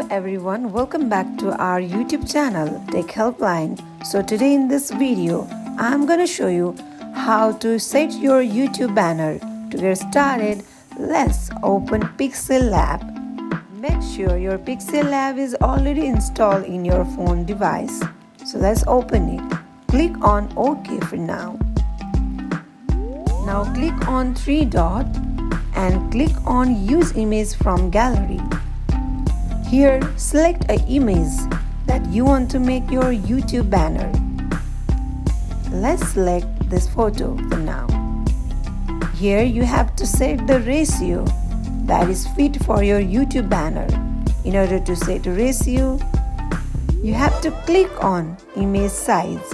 everyone, welcome back to our YouTube channel Tech Helpline. So today in this video I'm gonna show you how to set your YouTube banner. To get started, let's open Pixel Lab. Make sure your Pixel Lab is already installed in your phone device. So let's open it. Click on OK for now. Now click on three dots and click on Use Image from Gallery. Here, select an image that you want to make your YouTube banner. Let's select this photo for now. Here you have to set the ratio that is fit for your YouTube banner. In order to set a ratio, you have to click on Image Size.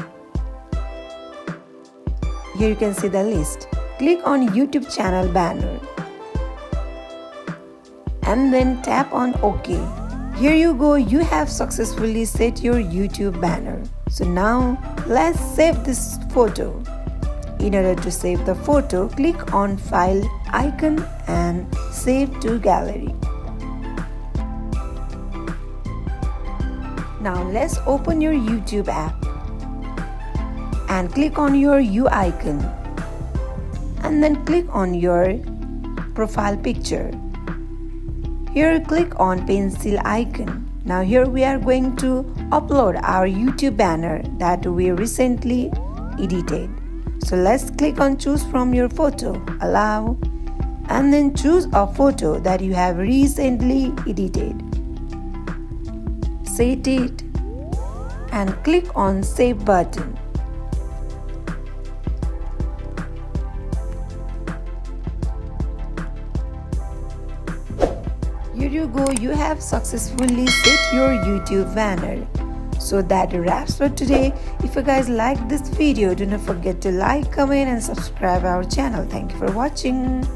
Here you can see the list. Click on YouTube channel banner and then tap on OK. Here you go, you have successfully set your YouTube banner. So now let's save this photo. In order to save the photo, click on File icon and Save to Gallery. Now let's open your YouTube app and click on your U icon and then click on your profile picture. Here click on pencil icon. Now here we are going to upload our YouTube banner that we recently edited. So let's click on choose from your photo, allow, and then choose a photo that you have recently edited. Set it and click on save button. Here you go, you have successfully set your YouTube banner. So that wraps for today. If you guys like this video, do not forget to like, comment and subscribe our channel. Thank you for watching.